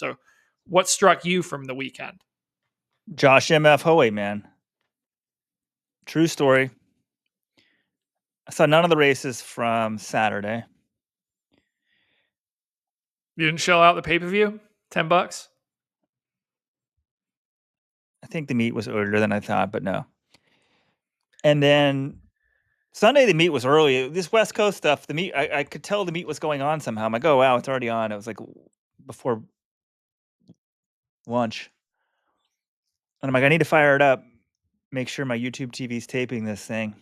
So what struck you from the weekend? Josh MF Hoey, man. True story. I saw none of the races from Saturday. You didn't shell out the pay-per-view? $10? I think the meet was earlier than I thought, but no. And then Sunday, the meet was early. This West Coast stuff, the meet, I could tell the meet was going on somehow. I'm like, oh, wow, it's already on. It was like before lunch. And I'm like, I need to fire it up, make sure my YouTube TV's taping this thing.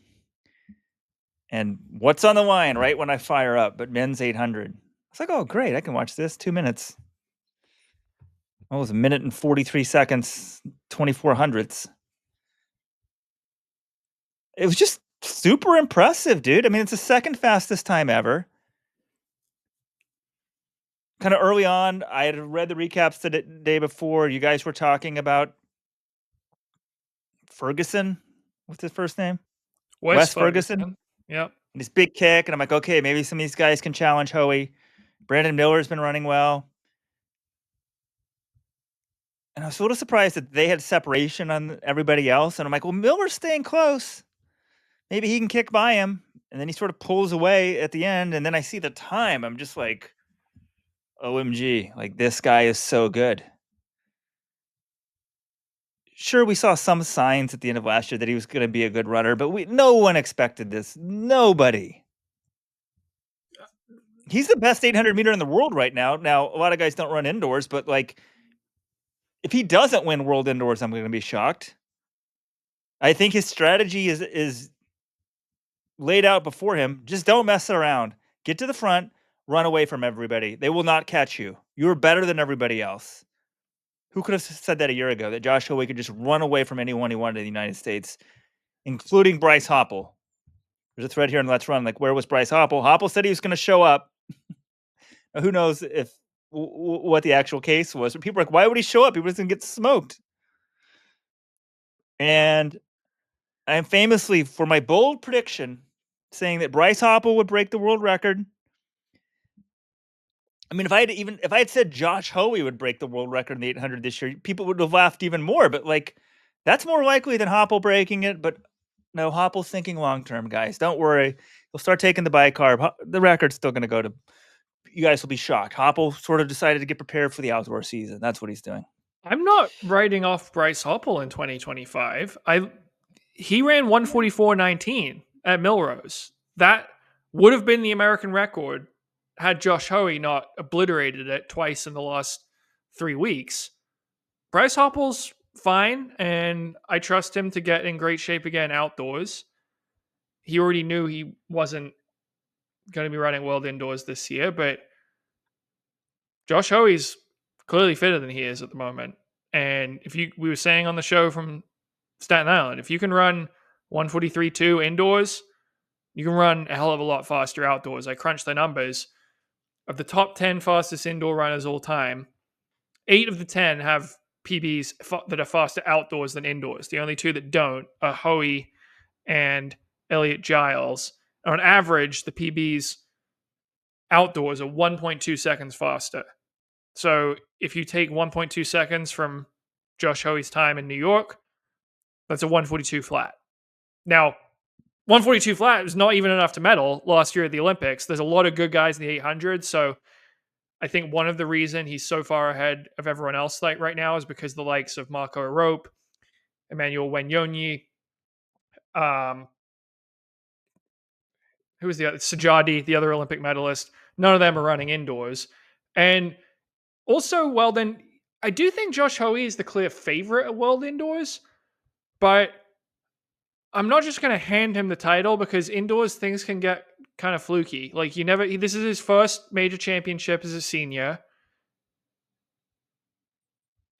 And what's on the line right when I fire up? But men's 800. It's like, oh, great. I can watch this 2 minutes. Well, it was 1 minute and 43 seconds, 24 hundredths. It was just super impressive, dude. I mean, it's the second fastest time ever. Kind of early on, I had read the recaps the day before. You guys were talking about Ferguson. What's his first name? Wes Ferguson. Yep. And his big kick. And I'm like, okay, maybe some of these guys can challenge Hoey. Brandon Miller's been running well. And I was a little surprised that they had separation on everybody else. And I'm like, well, Miller's staying close. Maybe he can kick by him. And then he sort of pulls away at the end. And then I see the time. I'm just like, OMG, like this guy is so good. Sure, we saw some signs at the end of last year that he was going to be a good runner, but no one expected this. Nobody. He's the best 800 meter in the world right now. Now, a lot of guys don't run indoors, but like, if he doesn't win World Indoors, I'm going to be shocked. I think his strategy is laid out before him. Just don't mess around. Get to the front, run away from everybody. They will not catch you. You're better than everybody else. Who could have said that a year ago, that Josh Hoey could just run away from anyone he wanted in the United States, including Bryce Hoppel? There's a thread here in Let's Run. Like, where was Bryce Hoppel? Hoppel said he was going to show up. Who knows if what the actual case was? But people are like, why would he show up? He was going to get smoked. And I'm famously, for my bold prediction, saying that Bryce Hoppel would break the world record. I mean, if I had said Josh Hoey would break the world record in the 800 this year, people would have laughed even more. But like, that's more likely than Hoppel breaking it. But no, Hoppel's thinking long term, guys. Don't worry. He'll start taking the bicarb. The record's still going to go to. You guys will be shocked. Hoppel sort of decided to get prepared for the outdoor season. That's what he's doing. I'm not writing off Bryce Hoppel in 2025. He ran 144.19 at Millrose. That would have been the American record had Josh Hoey not obliterated it twice in the last 3 weeks. Bryce Hoppel's fine, and I trust him to get in great shape again outdoors. He already knew he wasn't going to be running World Indoors this year, but Josh Hoey's clearly fitter than he is at the moment. And we were saying on the show from Staten Island, if you can run 143.2 indoors, you can run a hell of a lot faster outdoors. I crunched the numbers. Of the top 10 fastest indoor runners all time, 8 of the 10 have PBs that are faster outdoors than indoors. The only 2 that don't are Hoey and Elliot Giles. On average, the PBs outdoors are 1.2 seconds faster. So if you take 1.2 seconds from Josh Hoey's time in New York, that's a 142 flat. Now, 142 flat is not even enough to medal last year at the Olympics. There's a lot of good guys in the 800, so I think one of the reasons he's so far ahead of everyone else like right now is because the likes of Marco Arop, Emmanuel Wenyonyi, who was the other? Sajadi, the other Olympic medalist. None of them are running indoors. And also, well, then I do think Josh Hoey is the clear favorite at World Indoors, but I'm not just going to hand him the title because indoors things can get kind of fluky. Like this is his first major championship as a senior.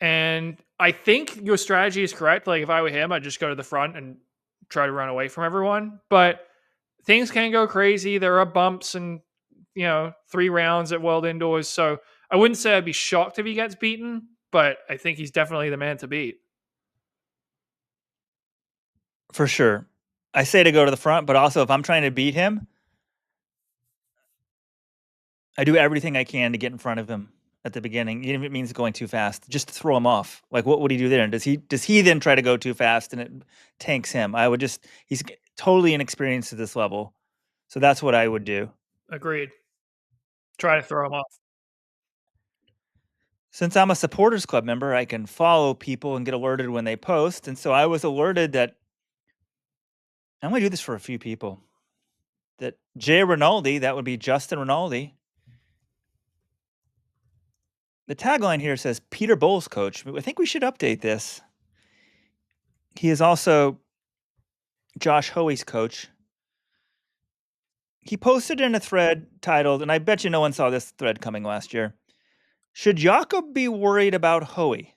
And I think your strategy is correct. Like if I were him, I'd just go to the front and try to run away from everyone. But things can go crazy. There are bumps and, 3 rounds at World Indoors. So I wouldn't say I'd be shocked if he gets beaten, but I think he's definitely the man to beat. For sure. I say to go to the front, but also if I'm trying to beat him, I do everything I can to get in front of him. at the beginning, even if it means going too fast, just to throw him off. Like, what would he do there? And does he then try to go too fast and it tanks him? He's totally inexperienced at this level. So that's what I would do. Agreed. Try to throw him off. Since I'm a supporters club member, I can follow people and get alerted when they post. And so I was alerted that I'm going to do this for a few people. That Jay Rinaldi, that would be Justin Rinaldi. The tagline here says Peter Bowles coach. I think we should update this. He is also Josh Hoey's coach. He posted in a thread titled, and I bet you no one saw this thread coming last year, should Jakob be worried about Hoey?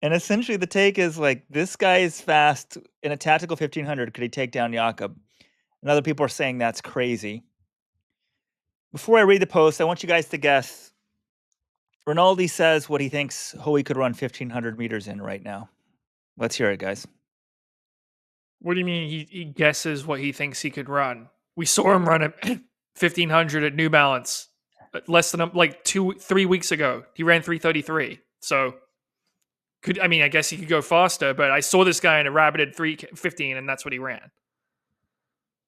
And essentially the take is like, this guy is fast in a tactical 1500. Could he take down Jakob? And other people are saying that's crazy. Before I read the post, I want you guys to guess. Rinaldi says what he thinks Hoey could run 1500 meters in right now. Let's hear it, guys. What do you mean he guesses what he thinks he could run? We saw him run at 1500 at New Balance less than like 2-3 weeks ago. He ran 333. So I guess he could go faster, but I saw this guy in a rabbited 315 and that's what he ran.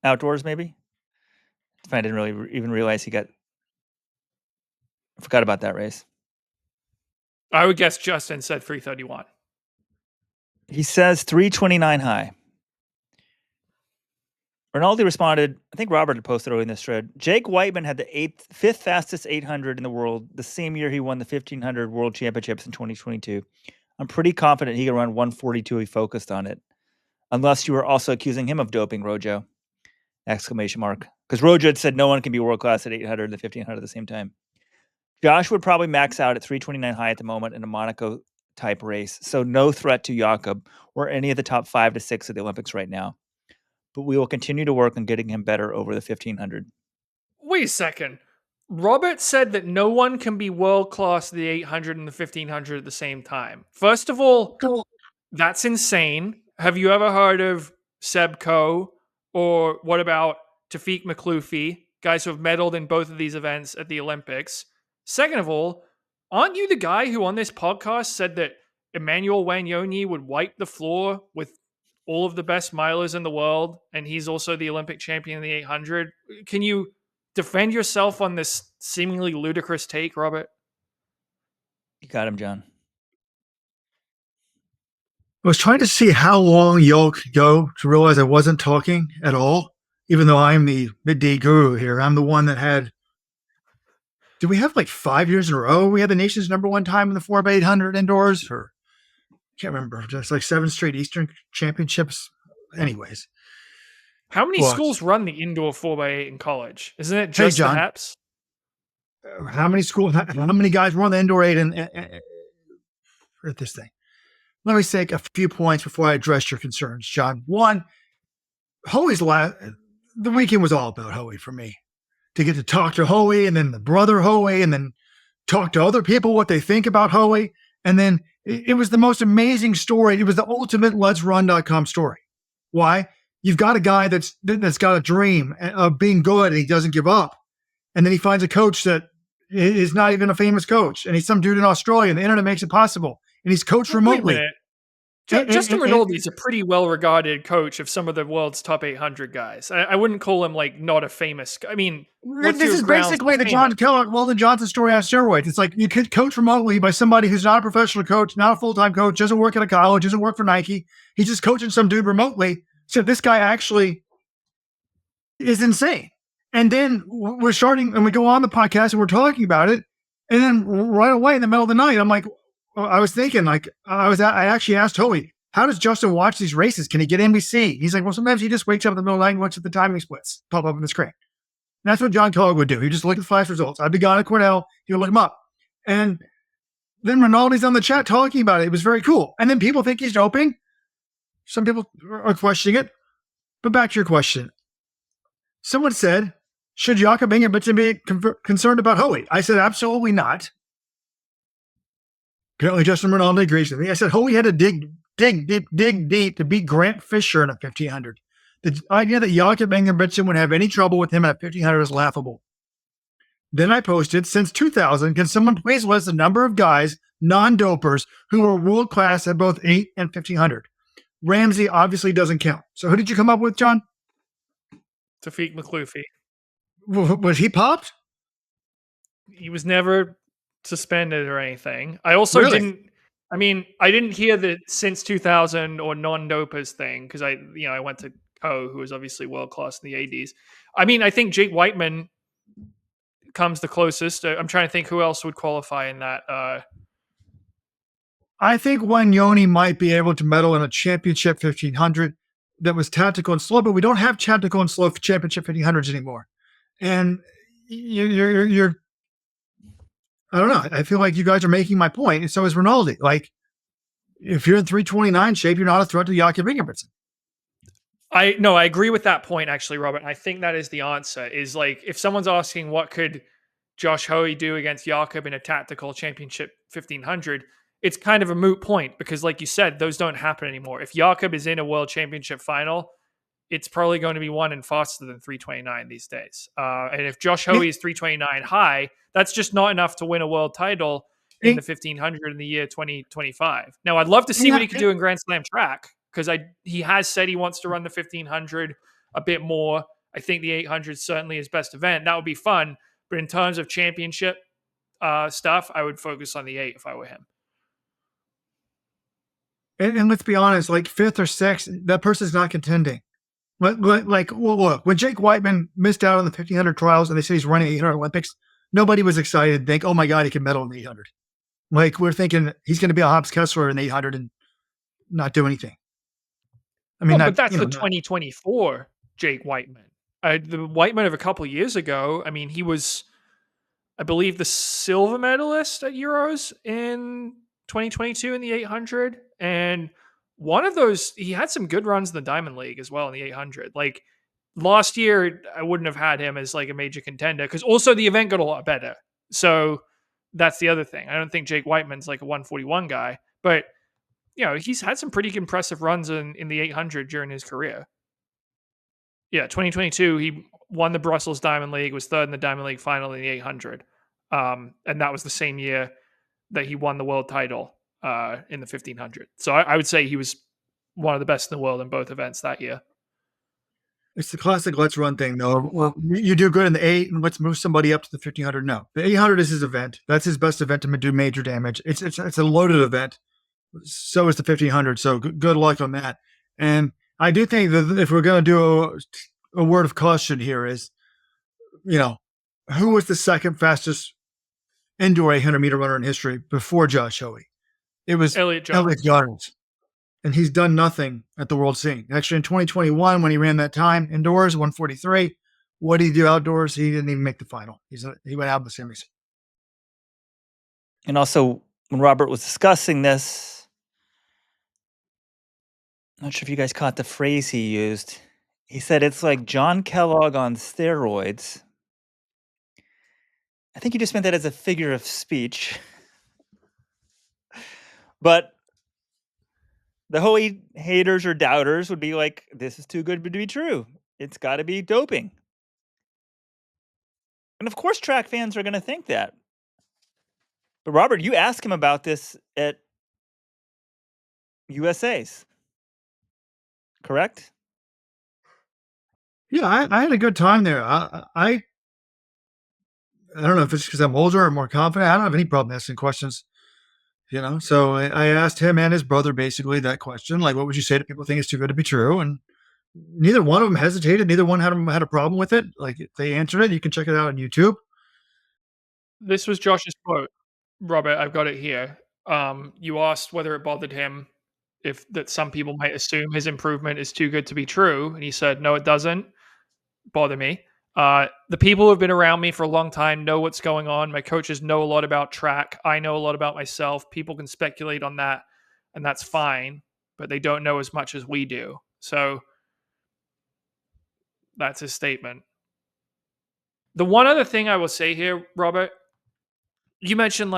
Outdoors, maybe? I didn't really even realize I forgot about that race. I would guess Justin said 331. He says 329 high. Rinaldi responded, I think Robert had posted earlier in this thread, Jake Whiteman had the fifth fastest 800 in the world the same year he won the 1500 World Championships in 2022. I'm pretty confident he can run 142 if he focused on it. Unless you were also accusing him of doping, Rojo. ! Because Rojo had said no one can be world-class at 800 and the 1500 at the same time. Josh would probably max out at 329 high at the moment in a Monaco-type race, so no threat to Jakob or any of the top 5 to 6 of the Olympics right now. But we will continue to work on getting him better over the 1500. Wait a second. Robert said that no one can be world-class at the 800 and the 1500 at the same time. First of all, that's insane. Have you ever heard of Seb Coe? Or what about Tafiq Makhloufi, guys who have medaled in both of these events at the Olympics? Second of all, aren't you the guy who on this podcast said that Emmanuel Wanyonyi would wipe the floor with all of the best milers in the world, and he's also the Olympic champion in the 800? Can you defend yourself on this seemingly ludicrous take, Robert? You got him, John. I was trying to see how long y'all could go to realize I wasn't talking at all, even though I'm the midday guru here. I'm the one that had, did we have like 5 years in a row? We had the nation's #1 time in the 4x800 indoors, or can't remember, just like 7 straight Eastern championships. Anyways. How many schools run the indoor 4x8 in college? Isn't it just John, the HEPs? How many guys run the indoor 8 and at this thing? Let me take a few points before I address your concerns, John. One, the weekend was all about Hoey for me. To get to talk to Hoey and then the brother Hoey and then talk to other people what they think about Hoey. And then it was the most amazing story. It was the ultimate Let'sRun.com story. Why? You've got a guy that's got a dream of being good and he doesn't give up. And then he finds a coach that is not even a famous coach. And he's some dude in Australia and the internet makes it possible. And he's coached remotely. Justin Rinaldi is a pretty well-regarded coach of some of the world's top 800 guys. I wouldn't call him like not a famous. I mean, this is basically the John Keller, Weldon Johnson story on steroids. It's like you could coach remotely by somebody who's not a professional coach, not a full-time coach, doesn't work at a college, doesn't work for Nike. He's just coaching some dude remotely. So this guy actually is insane. And then we're starting, and we go on the podcast and we're talking about it. And then right away in the middle of the night, I'm like, I was thinking, like, I actually asked Hoey, how does Justin watch these races? Can he get NBC? He's like, well, sometimes he just wakes up in the middle of the night and watches the timing splits pop up on the screen. And that's what John Kellogg would do. He'd just look at the flash results. I'd be gone at Cornell. He would look them up. And then Rinaldi's on the chat talking about it. It was very cool. And then people think he's doping. Some people are questioning it. But back to your question. Someone said, should Jakob Ingebrigtsen be concerned about Hoey? I said, absolutely not. Apparently, Justin Rinaldi agrees with me. I said, Hoey had to dig deep to beat Grant Fisher in a 1500. The idea that Jakob Ingebrigtsen would have any trouble with him at 1500 is laughable. Then I posted, since 2000, can someone please list the number of guys, non-dopers, who were world class at both 8 and 1500? Ramsey obviously doesn't count. So who did you come up with, John? Tafik McCluffy. Was he popped? He was never suspended or anything. I also Really? I didn't hear the since 2000 or non-dopers thing because I went to Co, who was obviously world class in the 80s. I mean, I think Jake Whiteman comes the closest. I'm trying to think who else would qualify in that. I think Wanyoni might be able to medal in a championship 1500 that was tactical and slow, but we don't have tactical and slow championship 1500s anymore. And you're I don't know. I feel like you guys are making my point, and so is Rinaldi. Like, if you're in 329 shape, you're not a threat to Jakob Ingebrigtsen. I agree with that point, actually, Robert. I think that is the answer. Is like, if someone's asking what could Josh Hoey do against Jakob in a tactical championship 1500, it's kind of a moot point because, like you said, those don't happen anymore. If Jakob is in a world championship final, it's probably going to be won and faster than 329 these days. And if Josh Hoey is 329 high, that's just not enough to win a world title in the 1500 in the year 2025. Now, I'd love to see what he could do in Grand Slam track because he has said he wants to run the 1500 a bit more. I think the 800 is certainly his best event. That would be fun. But in terms of championship stuff, I would focus on the 8 if I were him. And let's be honest, like 5th or 6th, that person's not contending. Like, well, look, when Jake Whiteman missed out on the 1500 trials and they said he's running 800 Olympics, nobody was excited to think, oh my God, he can medal in the 800. Like, we're thinking he's going to be a Hobbs Kessler in the 800 and not do anything. I mean, but that's the 2024 Jake Whiteman. The Whiteman of a couple of years ago, I mean, he was, I believe, the silver medalist at Euros in 2022 in the 800. And one of those, he had some good runs in the Diamond League as well in the 800. Like, last year, I wouldn't have had him as like a major contender because also the event got a lot better. So that's the other thing. I don't think Jake Whiteman's like a 141 guy, but he's had some pretty impressive runs in the 800 during his career. Yeah, 2022, he won the Brussels Diamond League, was third in the Diamond League final in the 800. And that was the same year that he won the world title in the 1500. So I would say he was one of the best in the world in both events that year. It's the classic let's run thing, though. Well, you do good in the 8 and let's move somebody up to the 1500. No, the 800 is his event. That's his best event to do major damage. It's a loaded event. So is the 1500. So good luck on that. And I do think that if we're going to do a word of caution here is, who was the second fastest indoor 800 meter runner in history before Josh Hoey? It was Elliot Jones. And he's done nothing at the world scene. Actually, in 2021, when he ran that time indoors, 143, what did he do outdoors? He didn't even make the final. He went out in the semis. And also, when Robert was discussing this, I'm not sure if you guys caught the phrase he used. He said it's like John Kellogg on steroids. I think he just meant that as a figure of speech. But the Hoey haters or doubters would be like, this is too good to be true. It's got to be doping. And of course, track fans are going to think that. But Robert, you asked him about this at USA's, correct? Yeah, I had a good time there. I don't know if it's because I'm older or more confident. I don't have any problem asking questions. So I asked him and his brother basically that question, like, what would you say to people who think it's too good to be true? And neither one of them hesitated. Neither one had a problem with it. Like, they answered it. You can check it out on YouTube. This was Josh's quote. Robert, I've got it here. You asked whether it bothered him that some people might assume his improvement is too good to be true. And he said, no, it doesn't bother me. The people who have been around me for a long time know what's going on. My coaches know a lot about track. I know a lot about myself. People can speculate on that, and that's fine, but they don't know as much as we do. So that's his statement. The one other thing I will say here, Robert, you mentioned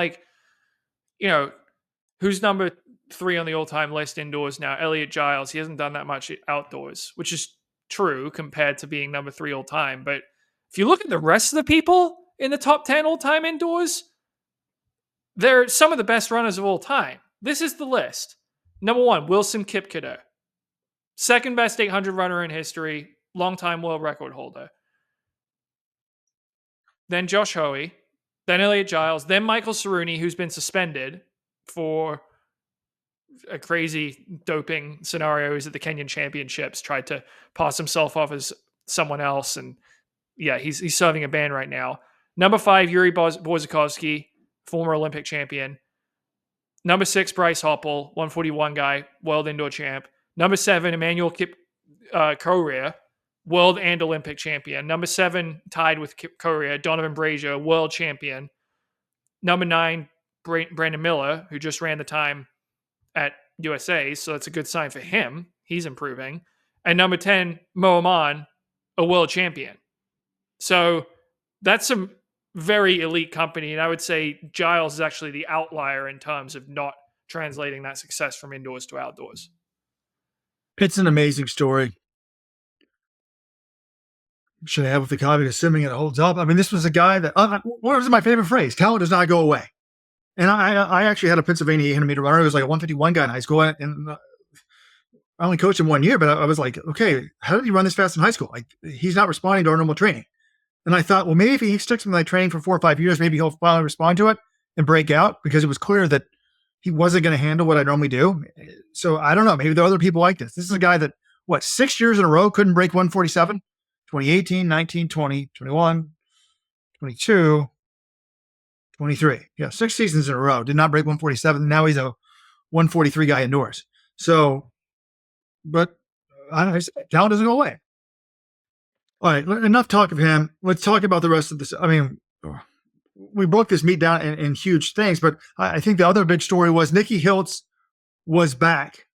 who's number 3 on the all-time list indoors now? Elliot Giles. He hasn't done that much outdoors, which is true compared to being number 3 all time. But if you look at the rest of the people, in the top 10 all-time indoors, they're some of the best runners of all time. This is the list. Number 1, Wilson Kipketer. Second best 800 runner in history, longtime world record holder. Then Josh Hoey, then Elliot Giles, then Michael Cerrone, who's been suspended for a crazy doping scenarios at the Kenyan Championships, tried to pass himself off as someone else. And yeah, he's serving a ban right now. Number 5, Yuri Borzakovsky, former Olympic champion. Number 6, Bryce Hoppel, 141 guy, world indoor champ. Number 7, Emmanuel Correa, world and Olympic champion. Number 7, tied with Correa, Donovan Brazier, world champion. Number 9, Brandon Miller, who just ran the time at USA, so that's a good sign for him. He's improving. And number 10, Mo Aman, a world champion. So that's some very elite company, and I would say Giles is actually the outlier in terms of not translating that success from indoors to outdoors. It's an amazing story. Should I have with the caveat assuming it holds up? I mean, this was a guy that, what was my favorite phrase? Talent does not go away. And I actually had a Pennsylvania 800 meter runner. He was like a 151 guy in high school. And I only coached him 1 year, but I was like, okay, how did he run this fast in high school? Like, he's not responding to our normal training. And I thought, well, maybe if he sticks with my training for 4 or 5 years, maybe he'll finally respond to it and break out, because it was clear that he wasn't going to handle what I normally do. So I don't know. Maybe there are other people like this. This is a guy that, 6 years in a row couldn't break 147? 2018, 19, 20, 21, 22, 23. Yeah, 6 seasons in a row. Did not break 147. Now he's a 143 guy indoors. So, but talent doesn't go away. All right, enough talk of him. Let's talk about the rest of this. I mean, we broke this meet down in huge things, but I think the other big story was Nikki Hiltz was back